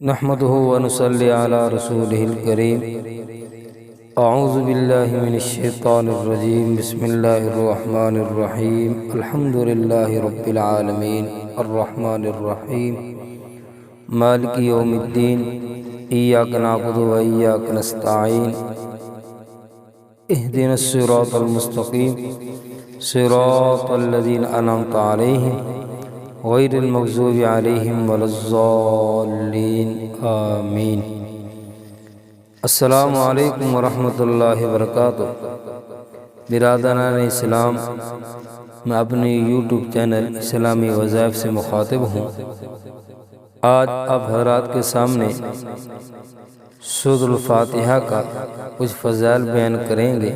نحمده ونصلي على رسوله الكريم اعوذ باللہ من الشیطان الرجیم بسم اللہ الرحمن الرحیم الحمد للہ رب العالمین الرحمن الرحیم مالک یوم الدین ایاک نعبد و ایاک نستعین اہدنا الصراط المستقیم صراط الذین انعمت علیہم غیر المغضوب علیہم ولا الضالین آمین۔ السلام علیکم ورحمۃ اللہ وبرکاتہ۔ برادران اسلام، میں اپنے یوٹیوب چینل اسلامی وظائف سے مخاطب ہوں۔ آج آپ حضرات کے سامنے سورۃ الفاتحہ کا کچھ فضائل بیان کریں گے۔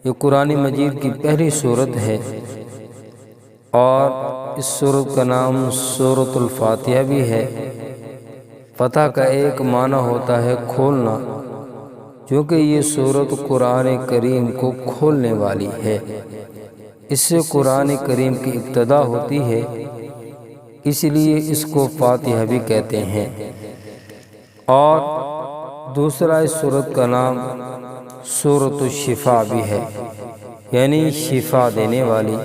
یہ قرآن مجید کی پہلی سورت ہے اور اس سورت کا نام سورۃ الفاتحہ بھی ہے۔ فتح کا ایک معنی ہوتا ہے کھولنا، کیونکہ یہ سورت قرآن کریم کو کھولنے والی ہے۔ اس سے قرآن کریم کی ابتدا ہوتی ہے، اس لیے اس کو فاتحہ بھی کہتے ہیں۔ اور دوسرا اس سورت کا نام سورۃ الشفاء بھی ہے، یعنی شفا دینے والی۔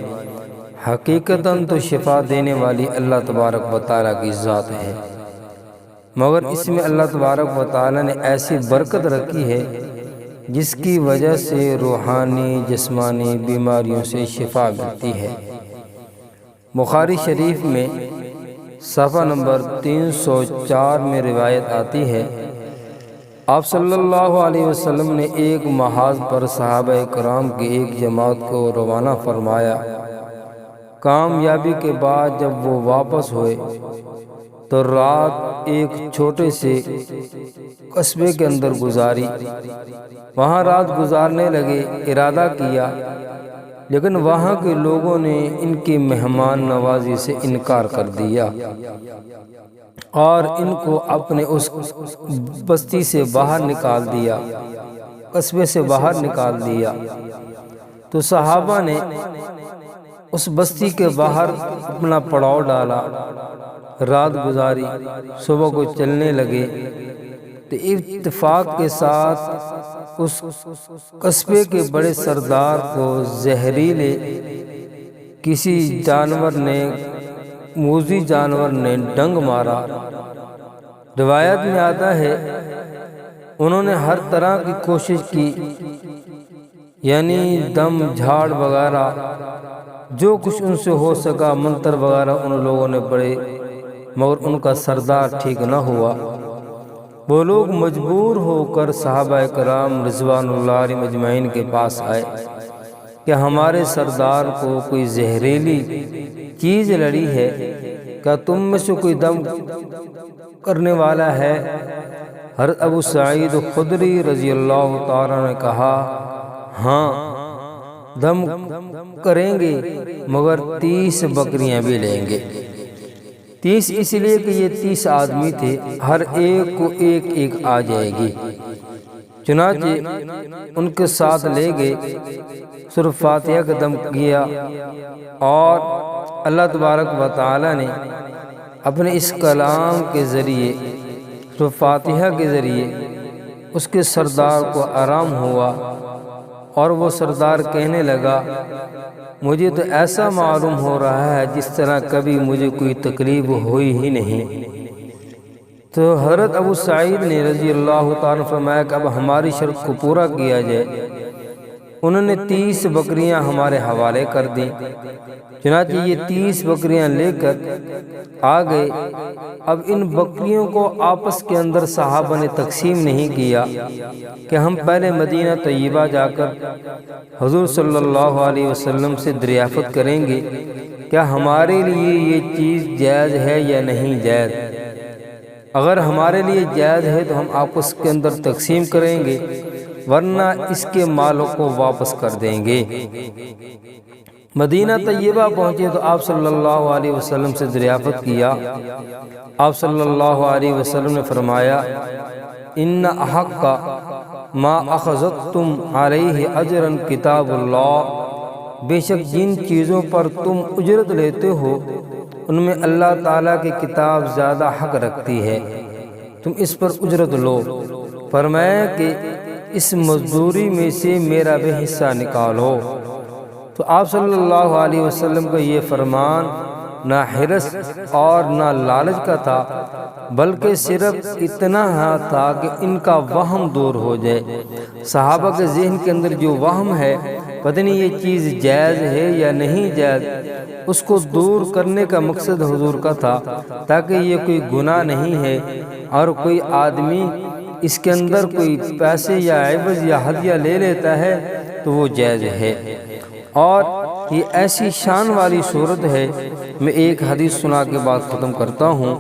حقیقتاً تو شفا دینے والی اللہ تبارک و تعالیٰ کی ذات ہے، مگر اس میں اللہ تبارک و تعالیٰ نے ایسی برکت رکھی ہے جس کی وجہ سے روحانی جسمانی بیماریوں سے شفا ملتی ہے۔ بخاری شریف میں صفحہ نمبر 304 میں روایت آتی ہے، آپ صلی اللہ علیہ وسلم نے ایک محاذ پر صحابہ کرام کی ایک جماعت کو روانہ فرمایا۔ کامیابی کے بعد جب وہ واپس ہوئے تو رات ایک چھوٹے سے قصبے کے اندر گزاری۔ وہاں رات گزارنے لگے، ارادہ کیا، لیکن وہاں کے لوگوں نے ان کی مہمان نوازی سے انکار کر دیا اور ان کو اپنے اس بستی سے باہر نکال دیا، قصبے سے باہر نکال دیا۔ تو صحابہ نے اس بستی کے باہر اپنا پڑاؤ ڈالا، رات گزاری، صبح کو چلنے لگے۔ تو اتفاق کے ساتھ اس قصبے کے بڑے سردار کو زہریلے کسی جانور نے، موذی جانور نے ڈنگ مارا۔ روایت میں آتا ہے انہوں نے ہر طرح کی کوشش کی، یعنی دم جھاڑ وغیرہ جو کچھ ان سے ہو سکا، منتر وغیرہ ان لوگوں نے پڑھے، مگر ان کا سردار ٹھیک نہ ہوا۔ وہ لوگ مجبور ہو کر صحابہ کرام رضوان اللہ علیہم اجمعین کے پاس آئے کہ ہمارے سردار کو کوئی زہریلی چیز لڑی ہے، کیا تم میں سے کوئی دم کرنے والا ہے؟ حضرت ابو سعید خدری رضی اللہ تعالیٰ نے کہا، ہاں دم کریں گے، مگر 30 بکریاں بھی لیں گے۔ 30 اس لیے کہ یہ 30 آدمی تھے، ہر ایک کو ایک ایک آ جائے گی۔ چنانچہ ان کے ساتھ لے گئے، سورۃ فاتحہ کا دم کیا، اور اللہ تبارک و تعالی نے اپنے اس کلام کے ذریعے، سورۃ فاتحہ کے ذریعے اس کے سردار کو آرام ہوا، اور وہ سردار کہنے لگا، مجھے تو ایسا معلوم ہو رہا ہے جس طرح کبھی مجھے کوئی تکلیف ہوئی ہی نہیں۔ تو حضرت ابو سعید نے رضی اللہ تعالیٰ فرمایا کہ اب ہماری شرط کو پورا کیا جائے۔ انہوں نے 30 بکریاں ہمارے حوالے کر دیں۔ چنانچہ یہ 30 بکریاں لے کر آ گئے۔ اب ان بکریوں کو آپس کے اندر صحابہ نے تقسیم نہیں کیا کہ ہم پہلے مدینہ طیبہ جا کر حضور صلی اللہ علیہ وسلم سے دریافت کریں گے کیا ہمارے لیے یہ چیز جائز ہے یا نہیں جائز۔ اگر ہمارے لیے جائز ہے تو ہم آپس کے اندر تقسیم کریں گے، ورنہ اس کے مالوں کو واپس کر دیں گے۔ مدینہ طیبہ پہنچے تو آپ صلی اللہ علیہ وسلم سے دریافت کیا۔ آپ صلی اللہ علیہ وسلم نے فرمایا، ان احق ما اخذتم علیہ اجرا کتاب اللہ، بے شک جن چیزوں پر تم اجرت لیتے ہو ان میں اللہ تعالیٰ کی کتاب زیادہ حق رکھتی ہے، تم اس پر اجرت لو۔ فرمایا کہ اس مزدوری میں سے میرا بھی حصہ نکالو۔ تو آپ صلی اللہ علیہ وسلم کا یہ فرمان نہ حرص اور نہ لالچ کا تھا، بلکہ صرف اتنا تھا کہ ان کا وہم دور ہو جائے۔ صحابہ کے ذہن کے اندر جو وہم ہے پتہ نہیں یہ چیز جائز ہے یا نہیں جائز، اس کو دور کرنے کا مقصد حضور کا تھا، تاکہ یہ کوئی گناہ نہیں ہے اور کوئی آدمی اس کے اندر کوئی پیسے یا عوض یا ہدیہ لے لیتا ہے تو وہ جائز ہے۔ اور یہ ایسی شان والی صورت ہے، میں ایک حدیث سنا کے بعد ختم کرتا ہوں۔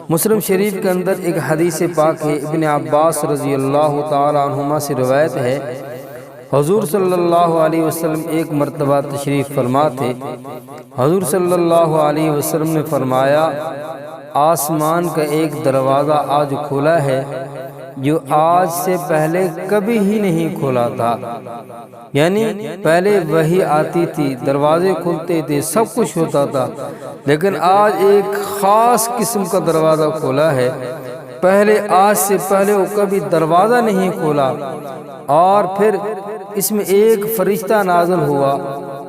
مسلم شریف کے اندر ایک حدیث پاک ہے، ابن عباس رضی اللہ تعالی عنہما سے روایت ہے، حضور صلی اللہ علیہ وسلم ایک مرتبہ تشریف فرما تھے۔ حضور صلی اللہ علیہ وسلم نے فرمایا، آسمان کا ایک دروازہ آج کھلا ہے جو آج سے پہلے کبھی ہی نہیں کھلا تھا۔ یعنی پہلے وحی آتی تھی، دروازے کھلتے تھے، سب کچھ ہوتا تھا، لیکن آج ایک خاص قسم کا دروازہ کھلا ہے۔ پہلے آج سے پہلے وہ کبھی دروازہ نہیں کھولا، اور پھر اس میں ایک فرشتہ نازل ہوا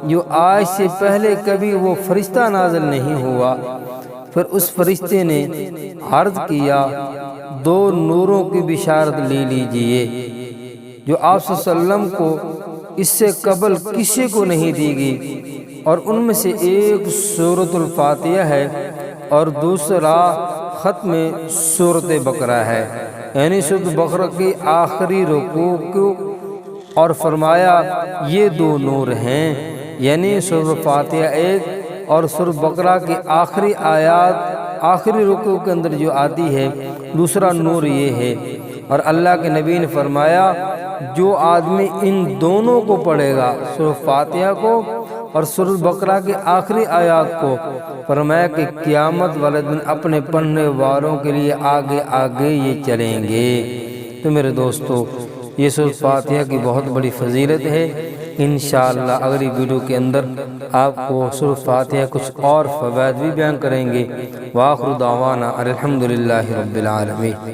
جو آج سے پہلے کبھی وہ فرشتہ نازل نہیں ہوا۔ پھر اس فرشتے نے عرض کیا، دو نوروں کی بشارت لے لیجئے جو آپ صلی اللہ علیہ وسلم کو اس سے قبل کسی کو نہیں دی گئی، اور ان میں سے ایک سورۃ الفاتحہ ہے اور دوسرا ختم سورۃ بقرہ ہے، یعنی سورۃ بقرہ کی آخری رکوع کو، اور فرمایا یہ دو نور ہیں، یعنی سورۃ فاتحہ ایک اور سورۃ بقرہ کی آخری آیات آخری رکوع کے اندر جو آتی ہے، دوسرا نور یہ ہے۔ اور اللہ کے نبی نے فرمایا، جو آدمی ان دونوں کو پڑھے گا، سورۃ فاتحہ کو اور سورۃ بقرہ کی آخری آیات کو، فرمایا کہ قیامت والے دن اپنے پڑھنے والوں کے لیے آگے آگے یہ چلیں گے۔ تو میرے دوستو، یہ سورۃ فاتحہ کی بہت بڑی فضیلت ہے۔ انشاءاللہ اگلی ویڈیو کے اندر آپ کو سورۃ فاتحہ کچھ اور فوائد بھی بیان کریں گے۔ وآخر دعوانا الحمدللہ رب العالمین۔